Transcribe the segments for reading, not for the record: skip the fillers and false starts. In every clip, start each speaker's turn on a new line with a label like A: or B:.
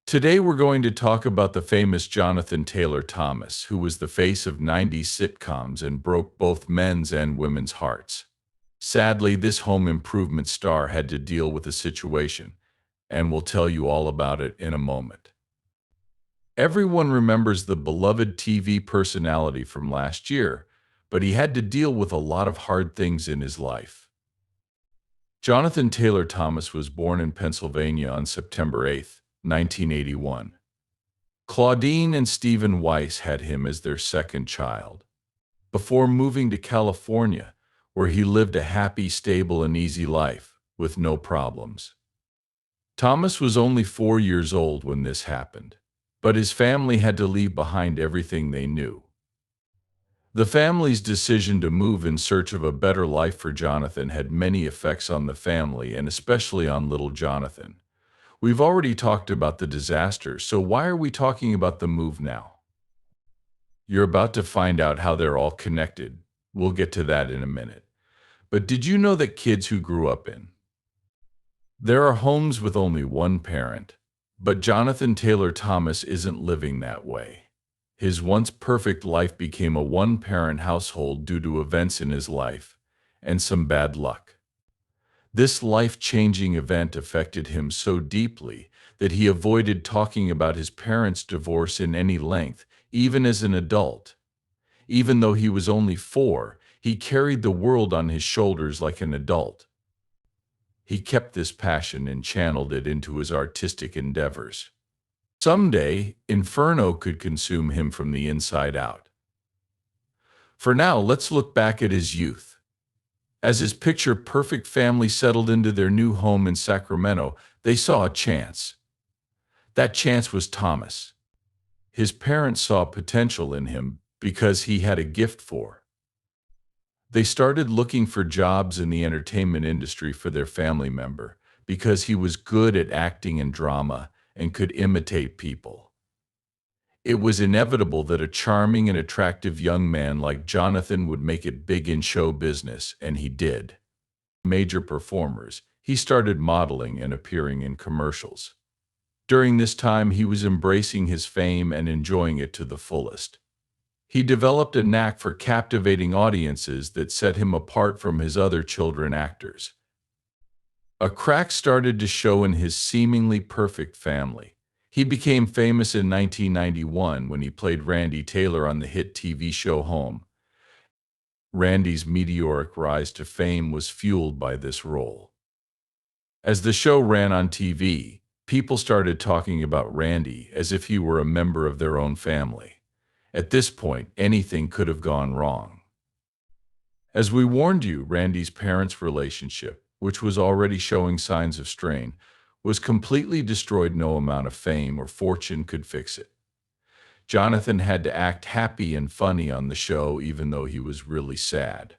A: Today we're going to talk about the famous Jonathan Taylor Thomas, who was the face of 90s sitcoms and broke both men's and women's hearts. Sadly, this home improvement star had to deal with a situation, and we'll tell you all about it in a moment. Everyone remembers the beloved TV personality from last year, but he had to deal with a lot of hard things in his life. Jonathan Taylor Thomas was born in Pennsylvania on September 8, 1981. Claudine and Steven Weiss had him as their second child. Before moving to California, where he lived a happy, stable, and easy life with no problems. Thomas was only 4 years old when this happened, but his family had to leave behind everything they knew. The family's decision to move in search of a better life for Jonathan had many effects on the family and especially on little Jonathan. We've already talked about the disaster, so why are we talking about the move now? You're about to find out how they're all connected. We'll get to that in a minute. But did you know that kids who grew up in there are homes with only one parent? But Jonathan Taylor Thomas isn't living that way. His once perfect life became a one-parent household due to events in his life and some bad luck. This life-changing event affected him so deeply that he avoided talking about his parents' divorce in any length, even as an adult. Even though he was only 4, he carried the world on his shoulders like an adult. He kept this passion and channeled it into his artistic endeavors. Someday, Inferno could consume him from the inside out. For now, let's look back at his youth. As his picture-perfect family settled into their new home in Sacramento, they saw a chance. That chance was Thomas. His parents saw potential in him because he had a gift for. They started looking for jobs in the entertainment industry for their family member because he was good at acting and drama and could imitate people. It was inevitable that a charming and attractive young man like Jonathan would make it big in show business, and he did. Major performers, he started modeling and appearing in commercials. During this time, he was embracing his fame and enjoying it to the fullest. He developed a knack for captivating audiences that set him apart from his other children actors. A crack started to show in his seemingly perfect family. He became famous in 1991 when he played Randy Taylor on the hit TV show Home. Randy's meteoric rise to fame was fueled by this role. As the show ran on TV, people started talking about Randy as if he were a member of their own family. At this point, anything could have gone wrong. As we warned you, Randy's parents' relationship, which was already showing signs of strain, was completely destroyed. No amount of fame or fortune could fix it. Jonathan had to act happy and funny on the show even though he was really sad.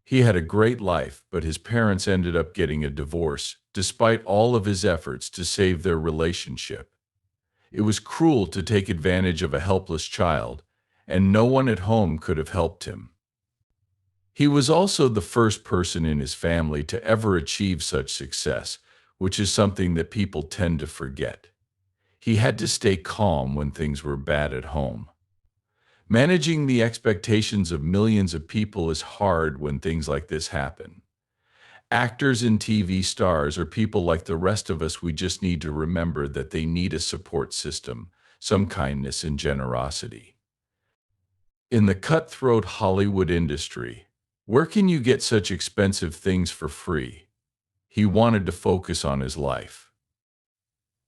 A: He had a great life, but his parents ended up getting a divorce despite all of his efforts to save their relationship. It was cruel to take advantage of a helpless child, and no one at home could have helped him. He was also the first person in his family to ever achieve such success, which is something that people tend to forget. He had to stay calm when things were bad at home. Managing the expectations of millions of people is hard when things like this happen. Actors and TV stars are people like the rest of us. We just need to remember that they need a support system, some kindness and generosity. In the cutthroat Hollywood industry, where can you get such expensive things for free? He wanted to focus on his life.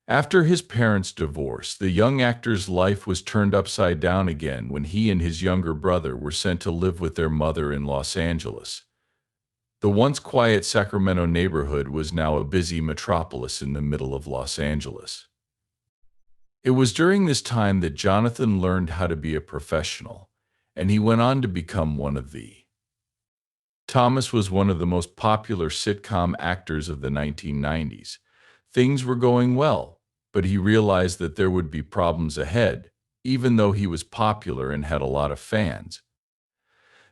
A: After his parents' divorce, the young actor's life was turned upside down again when he and his younger brother were sent to live with their mother in Los Angeles. The once quiet Sacramento neighborhood was now a busy metropolis in the middle of Los Angeles. It was during this time that Jonathan learned how to be a professional, and he went on to become one of the. Thomas was one of the most popular sitcom actors of the 1990s. Things were going well, but he realized that there would be problems ahead, even though he was popular and had a lot of fans.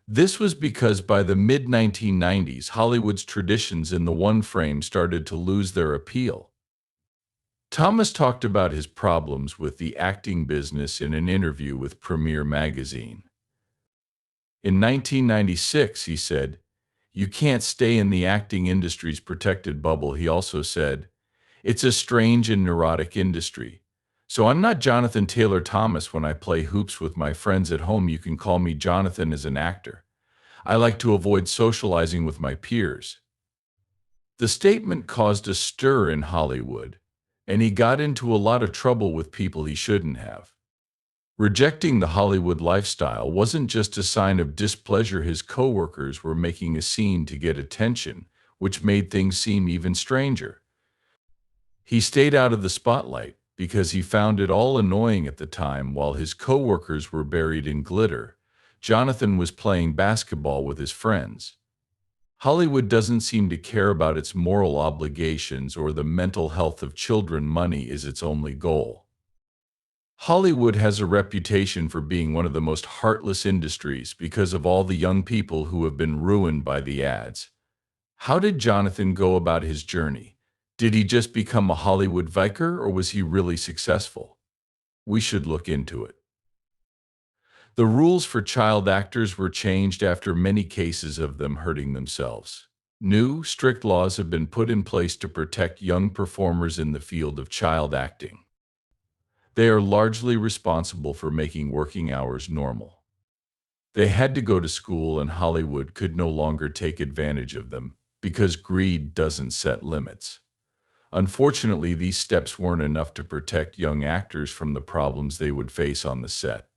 A: This was because by the mid-1990s, Hollywood's traditions in the one frame started to lose their appeal. Thomas talked about his problems with the acting business in an interview with Premiere magazine. In 1996, he said, "You can't stay in the acting industry's protected bubble." He also said, "It's a strange and neurotic industry. So I'm not Jonathan Taylor Thomas when I play hoops with my friends at home. You can call me Jonathan as an actor. I like to avoid socializing with my peers." The statement caused a stir in Hollywood, and he got into a lot of trouble with people he shouldn't have. Rejecting the Hollywood lifestyle wasn't just a sign of displeasure. His coworkers were making a scene to get attention, which made things seem even stranger. He stayed out of the spotlight because he found it all annoying at the time. While his coworkers were buried in glitter, Jonathan was playing basketball with his friends. Hollywood doesn't seem to care about its moral obligations or the mental health of children. Money is its only goal. Hollywood has a reputation for being one of the most heartless industries because of all the young people who have been ruined by the ads. How did Jonathan go about his journey? Did he just become a Hollywood vicar, or was he really successful? We should look into it. The rules for child actors were changed after many cases of them hurting themselves. New, strict laws have been put in place to protect young performers in the field of child acting. They are largely responsible for making working hours normal. They had to go to school, and Hollywood could no longer take advantage of them because greed doesn't set limits. Unfortunately, these steps weren't enough to protect young actors from the problems they would face on the set.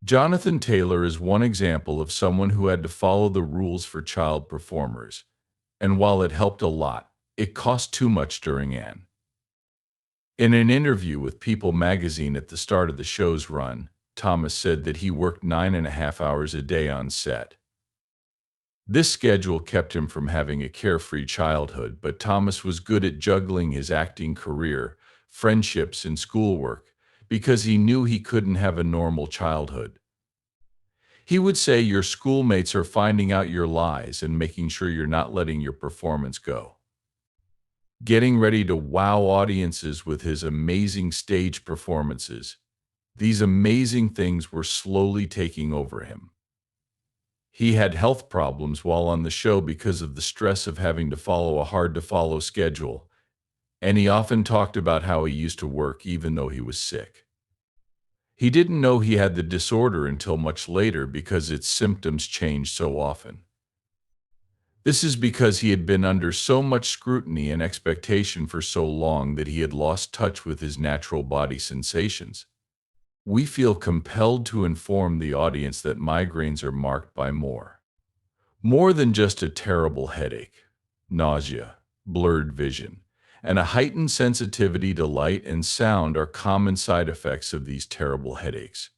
A: Jonathan Taylor is one example of someone who had to follow the rules for child performers, and while it helped a lot, it cost too much during an. In an interview with People magazine at the start of the show's run, Thomas said that he worked 9.5 hours a day on set. This schedule kept him from having a carefree childhood, but Thomas was good at juggling his acting career, friendships, and schoolwork because he knew he couldn't have a normal childhood. He would say, "Your schoolmates are finding out your lies and making sure you're not letting your performance go." Getting ready to wow audiences with his amazing stage performances. These amazing things were slowly taking over him. He had health problems while on the show because of the stress of having to follow a hard-to-follow schedule, and he often talked about how he used to work even though he was sick. He didn't know he had the disorder until much later because its symptoms changed so often. This is because he had been under so much scrutiny and expectation for so long that he had lost touch with his natural body sensations. We feel compelled to inform the audience that migraines are marked by more than just a terrible headache, nausea, blurred vision, and a heightened sensitivity to light and sound are common side effects of these terrible headaches.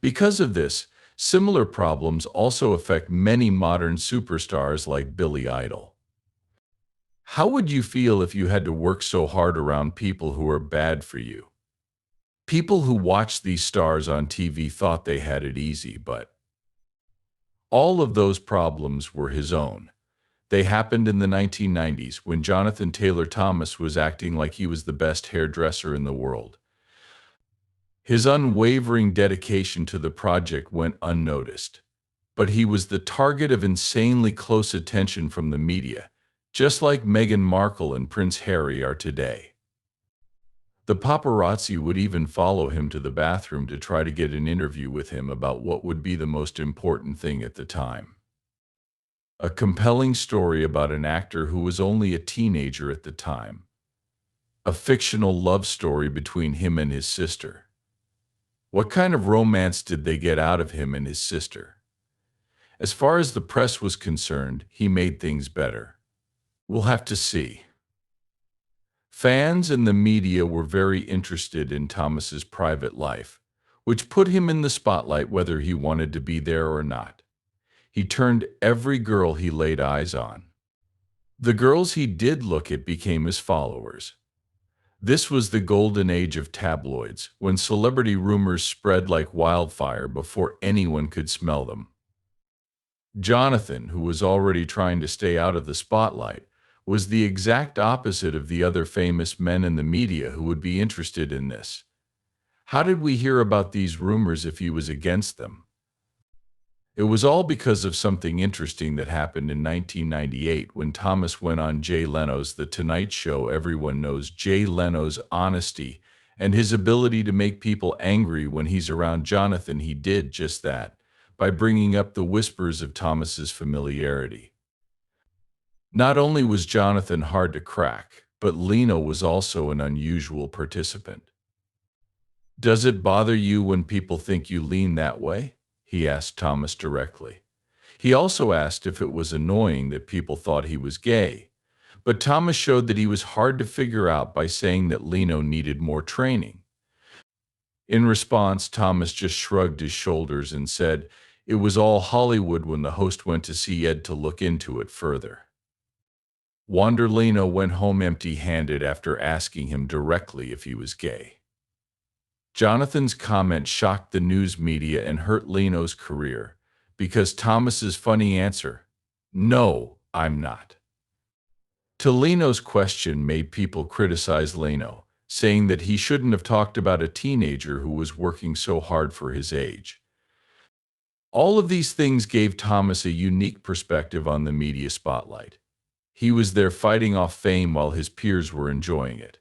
A: Because of this, similar problems also affect many modern superstars like Billy Idol. How would you feel if you had to work so hard around people who are bad for you? People who watched these stars on TV thought they had it easy, but all of those problems were his own. They happened in the 1990s when Jonathan Taylor Thomas was acting like he was the best hairdresser in the world. His unwavering dedication to the project went unnoticed, but he was the target of insanely close attention from the media, just like Meghan Markle and Prince Harry are today. The paparazzi would even follow him to the bathroom to try to get an interview with him about what would be the most important thing at the time. A compelling story about an actor who was only a teenager at the time. A fictional love story between him and his sister. What kind of romance did they get out of him and his sister? As far as the press was concerned, he made things better. We'll have to see. Fans and the media were very interested in Thomas's private life, which put him in the spotlight whether he wanted to be there or not. He turned every girl he laid eyes on. The girls he did look at became his followers. This was the golden age of tabloids, when celebrity rumors spread like wildfire before anyone could smell them. Jonathan, who was already trying to stay out of the spotlight, was the exact opposite of the other famous men in the media who would be interested in this. How did we hear about these rumors if he was against them? It was all because of something interesting that happened in 1998 when Thomas went on Jay Leno's The Tonight Show. Everyone knows Jay Leno's honesty and his ability to make people angry when he's around Jonathan. He did just that by bringing up the whispers of Thomas's familiarity. Not only was Jonathan hard to crack, but Leno was also an unusual participant. "Does it bother you when people think you lean that way?" he asked Thomas directly. He also asked if it was annoying that people thought he was gay, but Thomas showed that he was hard to figure out by saying that Leno needed more training. In response, Thomas just shrugged his shoulders and said it was all Hollywood when the host went to see Ed to look into it further. Wander Leno went home empty-handed after asking him directly if he was gay. Jonathan's comment shocked the news media and hurt Leno's career because Thomas's funny answer, "No, I'm not," to Leno's question made people criticize Leno, saying that he shouldn't have talked about a teenager who was working so hard for his age. All of these things gave Thomas a unique perspective on the media spotlight. He was there fighting off fame while his peers were enjoying it.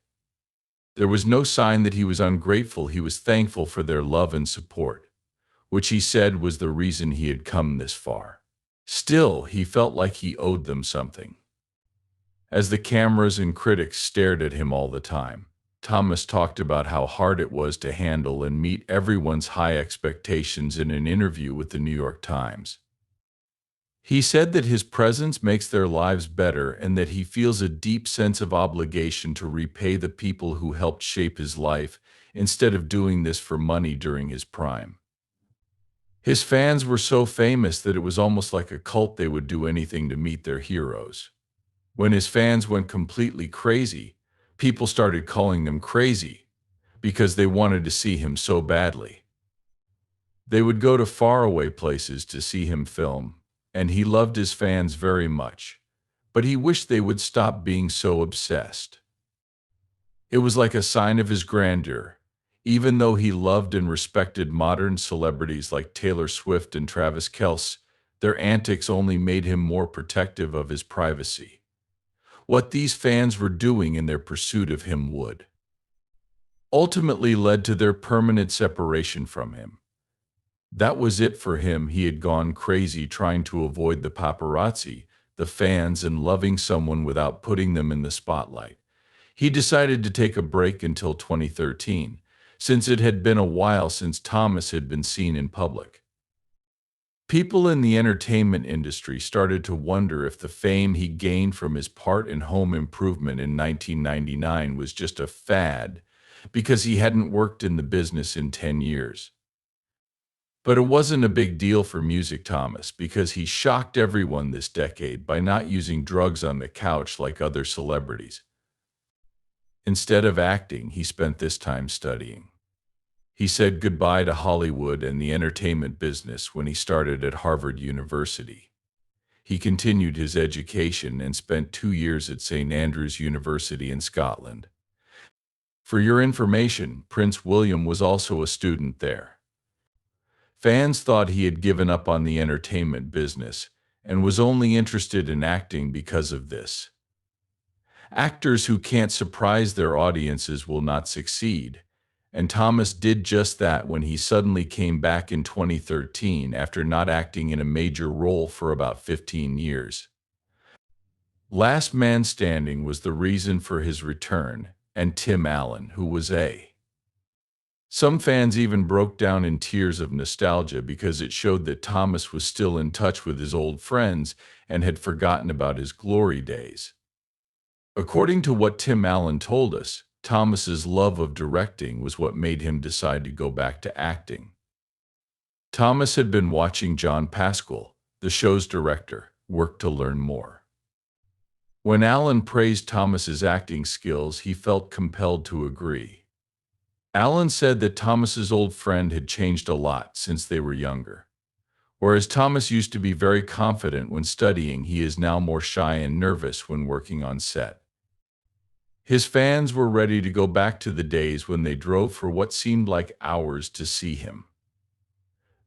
A: There was no sign that he was ungrateful. He was thankful for their love and support, which he said was the reason he had come this far. Still, he felt like he owed them something. As the cameras and critics stared at him all the time, Thomas talked about how hard it was to handle and meet everyone's high expectations in an interview with the New York Times. He said that his presence makes their lives better and that he feels a deep sense of obligation to repay the people who helped shape his life instead of doing this for money during his prime. His fans were so famous that it was almost like a cult. They would do anything to meet their heroes. When his fans went completely crazy, people started calling them crazy because they wanted to see him so badly. They would go to faraway places to see him film, and he loved his fans very much, but he wished they would stop being so obsessed. It was like a sign of his grandeur. Even though he loved and respected modern celebrities like Taylor Swift and Travis Kelce, their antics only made him more protective of his privacy. What these fans were doing in their pursuit of him would ultimately led to their permanent separation from him. That was it for him. He had gone crazy trying to avoid the paparazzi, the fans, and loving someone without putting them in the spotlight. He decided to take a break until 2013, since it had been a while since Thomas had been seen in public. People in the entertainment industry started to wonder if the fame he gained from his part in Home Improvement in 1999 was just a fad because he hadn't worked in the business in 10 years. But it wasn't a big deal for Music Thomas because he shocked everyone this decade by not using drugs on the couch like other celebrities. Instead of acting, he spent this time studying. He said goodbye to Hollywood and the entertainment business when he started at Harvard University. He continued his education and spent 2 years at St. Andrews University in Scotland. For your information, Prince William was also a student there. Fans thought he had given up on the entertainment business and was only interested in acting because of this. Actors who can't surprise their audiences will not succeed, and Thomas did just that when he suddenly came back in 2013 after not acting in a major role for about 15 years. Last Man Standing was the reason for his return, and Tim Allen, who was a Some fans even broke down in tears of nostalgia because it showed that Thomas was still in touch with his old friends and had forgotten about his glory days. According to what Tim Allen told us, Thomas's love of directing was what made him decide to go back to acting. Thomas had been watching John Pascal, the show's director, work to learn more. When Allen praised Thomas's acting skills, he felt compelled to agree. Allen said that Thomas's old friend had changed a lot since they were younger. Whereas Thomas used to be very confident when studying, he is now more shy and nervous when working on set. His fans were ready to go back to the days when they drove for what seemed like hours to see him.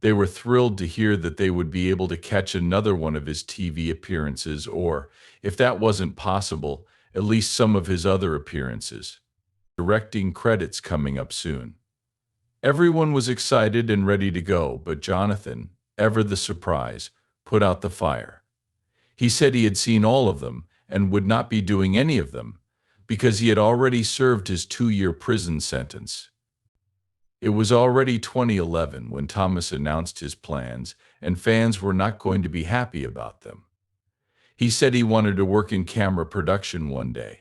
A: They were thrilled to hear that they would be able to catch another one of his TV appearances, or, if that wasn't possible, at least some of his other appearances. Directing credits coming up soon. Everyone was excited and ready to go, but Jonathan, ever the surprise, put out the fire. He said he had seen all of them and would not be doing any of them because he had already served his 2-year prison sentence. It was already 2011 when Thomas announced his plans, and fans were not going to be happy about them. He said he wanted to work in camera production one day.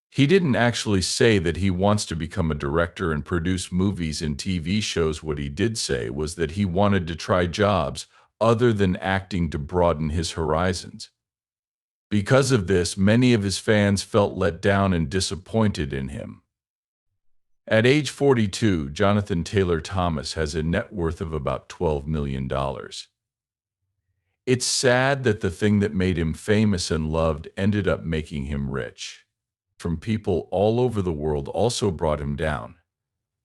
A: He didn't actually say that he wants to become a director and produce movies and TV shows. What he did say was that he wanted to try jobs other than acting to broaden his horizons. Because of this, many of his fans felt let down and disappointed in him. At age 42, Jonathan Taylor Thomas has a net worth of about $12 million. It's sad that the thing that made him famous and loved ended up making him rich. From people all over the world also brought him down.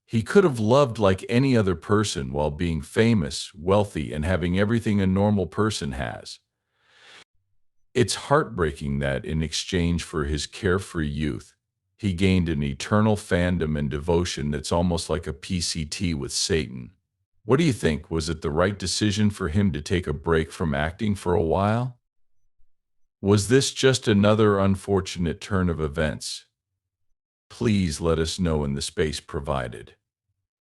A: He could have loved like any other person while being famous, wealthy, and having everything a normal person has. It's heartbreaking that, in exchange for his carefree youth, he gained an eternal fandom and devotion that's almost like a PCT with Satan. What do you think? Was it the right decision for him to take a break from acting for a while? Was this just another unfortunate turn of events? Please let us know in the space provided.